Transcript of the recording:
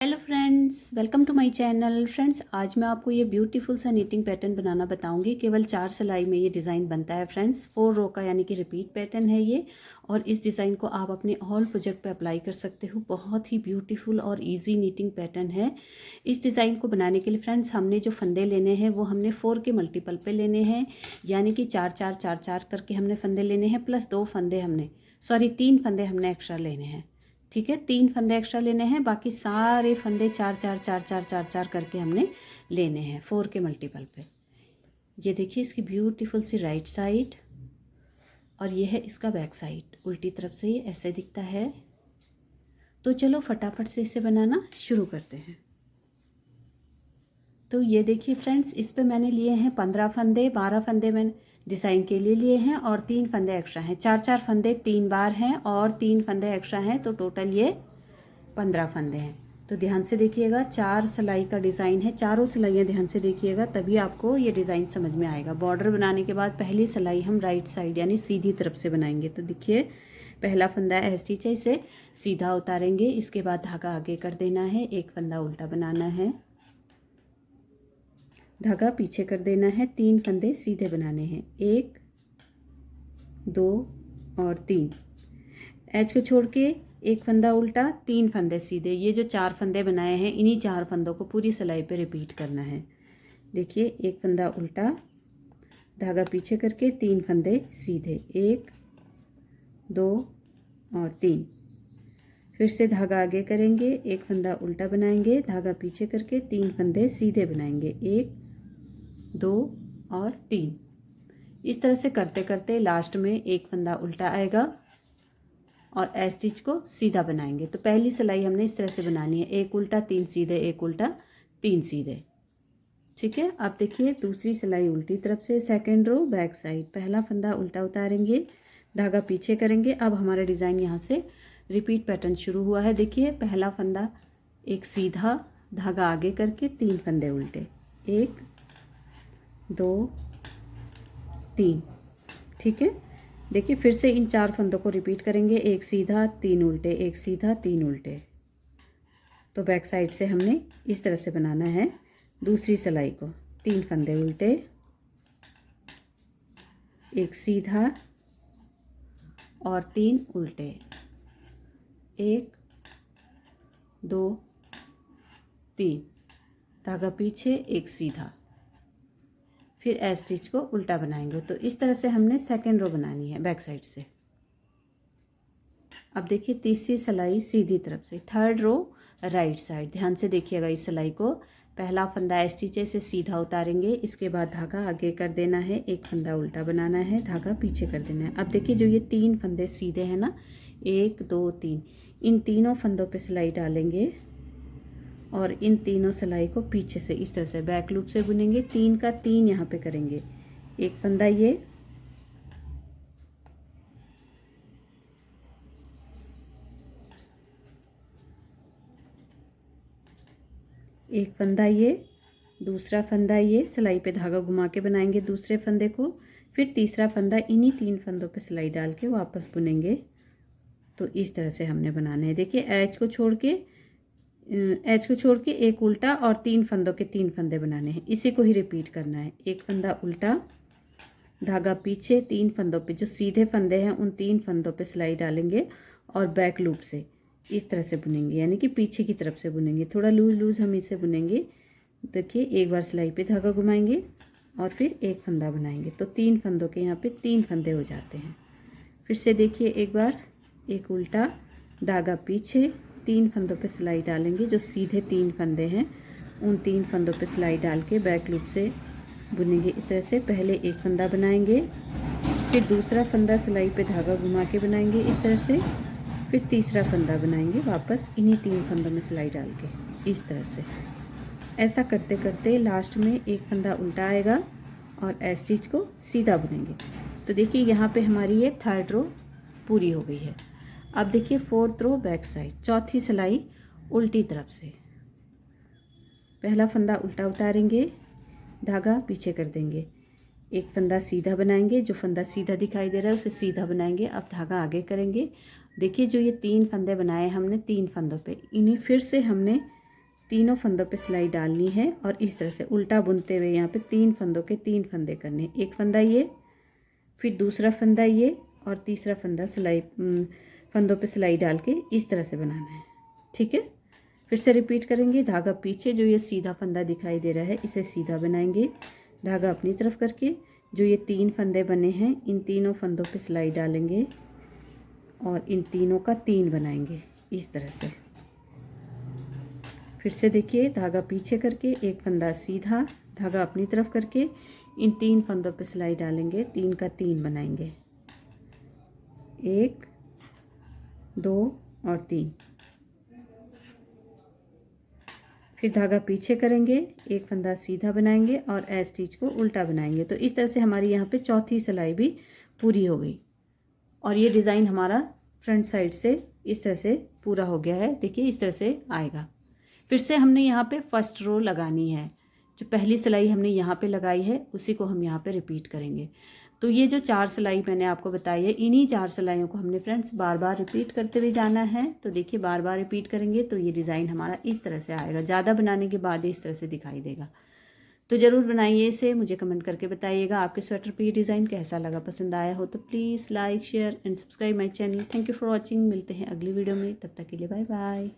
Hello friends, welcome to my channel. Friends, आज मैं आपको ये ब्यूटीफुल सा नीटिंग पैटर्न बनाना बताऊंगी। केवल 4 सिलाई में ये डिज़ाइन बनता है फ्रेंड्स। 4 रो का यानी कि रिपीट पैटर्न है ये। और इस डिज़ाइन को आप अपने ऑल प्रोजेक्ट पे अप्लाई कर सकते हो। बहुत ही ब्यूटीफुल और इजी नीटिंग पैटर्न है। इस डिज़ाइन को बनाने के लिए फ्रेंड्स हमने जो फंदे लेने हैं वो हमने 4 के मल्टीपल पे लेने हैं, यानी कि 4 करके हमने फंदे लेने हैं, प्लस 3 फंदे हमने एक्स्ट्रा लेने हैं। ठीक है, 3 फंदे एक्स्ट्रा लेने हैं, बाकी सारे फंदे 4 करके हमने लेने हैं 4 के मल्टीपल पे। ये देखिए इसकी ब्यूटीफुल सी राइट साइड और ये है इसका बैक साइड। उल्टी तरफ से ये ऐसे दिखता है। तो चलो फटाफट से इसे बनाना शुरू करते हैं। तो ये देखिए फ्रेंड्स, इस पे मैंने लिए हैं 15 फंदे। 12 फंदे मैंने डिज़ाइन के लिए लिए हैं और 3 फंदे एक्स्ट्रा हैं। 4 फंदे 3 बार हैं और 3 फंदे एक्स्ट्रा हैं, तो टोटल ये 15 फंदे हैं। तो ध्यान से देखिएगा, 4 सिलाई का डिज़ाइन है। चारों सिलाइयाँ ध्यान से देखिएगा, तभी आपको ये डिज़ाइन समझ में आएगा। बॉर्डर बनाने के बाद पहली सिलाई हम राइट साइड यानी सीधी तरफ से बनाएंगे। तो देखिए पहला फंदा एज स्टिच है, इसे सीधा उतारेंगे। इसके बाद धागा आगे कर देना है, एक फंदा उल्टा बनाना है, धागा पीछे कर देना है, 3 फंदे सीधे बनाने हैं, 1 2 और 3। एज को छोड़ के एक फंदा उल्टा, 3 फंदे सीधे। ये जो 4 फंदे बनाए हैं, इन्हीं 4 फंदों को पूरी सिलाई पे रिपीट करना है। देखिए एक फंदा उल्टा, धागा पीछे करके 3 फंदे सीधे, 1 2 और 3। फिर से धागा आगे करेंगे, एक फंदा उल्टा बनाएंगे, धागा पीछे करके 3 फंदे सीधे बनाएंगे, 1 2 और 3। इस तरह से करते करते लास्ट में एक फंदा उल्टा आएगा और एज स्टिच को सीधा बनाएंगे। तो पहली सिलाई हमने इस तरह से बनानी है, एक उल्टा 3 सीधे, एक उल्टा 3 सीधे। ठीक है, अब देखिए दूसरी सिलाई उल्टी तरफ से, सेकेंड रो बैक साइड। पहला फंदा उल्टा उतारेंगे, धागा पीछे करेंगे। अब हमारा डिज़ाइन यहाँ से रिपीट पैटर्न शुरू हुआ है। देखिए पहला फंदा एक सीधा, धागा आगे करके 3 फंदे उल्टे, 1 2 3। ठीक है, देखिए फिर से इन 4 फंदों को रिपीट करेंगे, एक सीधा 3 उल्टे, एक सीधा 3 उल्टे। तो बैक साइड से हमने इस तरह से बनाना है दूसरी सिलाई को। 3 फंदे उल्टे, एक सीधा और 3 उल्टे, 1 2 3, धागा पीछे, एक सीधा, फिर एज स्टिच को उल्टा बनाएंगे। तो इस तरह से हमने सेकेंड रो बनानी है बैक साइड से। अब देखिए तीसरी सिलाई सीधी तरफ से, थर्ड रो राइट साइड। ध्यान से देखिएगा इस सिलाई को। पहला फंदा एज स्टिच से सीधा उतारेंगे, इसके बाद धागा आगे कर देना है, एक फंदा उल्टा बनाना है, धागा पीछे कर देना है। अब देखिए जो ये 3 फंदे सीधे हैं ना, 1 2 3, इन तीनों फंदों पे सिलाई डालेंगे और इन तीनों सिलाई को पीछे से इस तरह से बैक लूप से बुनेंगे। 3 का 3 यहाँ पे करेंगे, एक फंदा ये, एक फंदा ये, दूसरा फंदा ये, सिलाई पे धागा घुमा के बनाएंगे दूसरे फंदे को, फिर तीसरा फंदा इन्हीं 3 फंदों पे सिलाई डाल के वापस बुनेंगे। तो इस तरह से हमने बनाने हैं। देखिए एज को छोड़ के एक उल्टा और 3 फंदों के 3 फंदे बनाने हैं। इसी को ही रिपीट करना है, एक फंदा उल्टा, धागा पीछे, 3 फंदों पे जो सीधे फंदे हैं उन 3 फंदों पे सिलाई डालेंगे और बैक लूप से इस तरह से बुनेंगे, यानी कि पीछे की तरफ से बुनेंगे। थोड़ा लूज हम इसे बुनेंगे। देखिए एक बार सिलाई पे धागा घुमाएंगे और फिर एक फंदा बनाएंगे। तो 3 फंदों के यहाँ पे 3 फंदे हो जाते हैं। फिर से देखिए एक बार, एक उल्टा, धागा पीछे, 3 फंदों पे सिलाई डालेंगे, जो सीधे 3 फंदे हैं उन 3 फंदों पे सिलाई डाल के बैक लूप से बुनेंगे। इस तरह से पहले एक फंदा बनाएंगे, फिर दूसरा फंदा सिलाई पे धागा घुमा के बनाएंगे इस तरह से, फिर तीसरा फंदा बनाएंगे वापस इन्हीं 3 फंदों में सिलाई डाल के इस तरह से। ऐसा करते करते लास्ट में एक फंदा उल्टा आएगा और एज स्टिच को सीधा बुनेंगे। तो देखिए यहाँ पे हमारी ये थर्ड रो पूरी हो गई है। अब देखिए फोर्थ रो बैक साइड, चौथी सिलाई उल्टी तरफ से। पहला फंदा उल्टा उतारेंगे, धागा पीछे कर देंगे, एक फंदा सीधा बनाएंगे, जो फंदा सीधा दिखाई दे रहा है उसे सीधा बनाएंगे। अब धागा आगे करेंगे। देखिए जो ये 3 फंदे बनाए हमने 3 फंदों पे, इन्हें फिर से हमने तीनों फंदों पे सिलाई डालनी है और इस तरह से उल्टा बुनते हुए यहाँ पे 3 फंदों के 3 फंदे करने हैं। एक फंदा ये, फिर दूसरा फंदा ये और तीसरा फंदा सिलाई फंदों पे सिलाई डाल के इस तरह से बनाना है। ठीक है, फिर से रिपीट करेंगे। धागा पीछे, जो ये सीधा फंदा दिखाई दे रहा है इसे सीधा बनाएंगे, धागा अपनी तरफ करके जो ये 3 फंदे बने हैं इन तीनों फंदों पे सिलाई डालेंगे और इन तीनों का 3 बनाएंगे इस तरह से। फिर से देखिए, धागा पीछे करके एक फंदा सीधा, धागा अपनी तरफ करके इन 3 फंदों पे सिलाई डालेंगे, 3 का 3 बनाएंगे, 1 2 और 3। फिर धागा पीछे करेंगे, एक फंदा सीधा बनाएंगे और ए स्टिच को उल्टा बनाएंगे। तो इस तरह से हमारी यहाँ पे चौथी सिलाई भी पूरी हो गई और ये डिज़ाइन हमारा फ्रंट साइड से इस तरह से पूरा हो गया है। देखिए इस तरह से आएगा। फिर से हमने यहाँ पे फर्स्ट रो लगानी है, जो पहली सिलाई हमने यहाँ पे लगाई है उसी को हम यहाँ पे रिपीट करेंगे। तो ये जो 4 सिलाई मैंने आपको बताई है, इन्हीं 4 सिलाइयों को हमने फ्रेंड्स बार बार रिपीट करते हुए जाना है। तो देखिए बार बार रिपीट करेंगे तो ये डिज़ाइन हमारा इस तरह से आएगा, ज़्यादा बनाने के बाद इस तरह से दिखाई देगा। तो ज़रूर बनाइए इसे, मुझे कमेंट करके बताइएगा आपके स्वेटर पे ये डिज़ाइन कैसा लगा। पसंद आया हो तो please like share and subscribe my channel. Thank you for watching. मिलते हैं अगली वीडियो में, तब तक के लिए बाय बाय।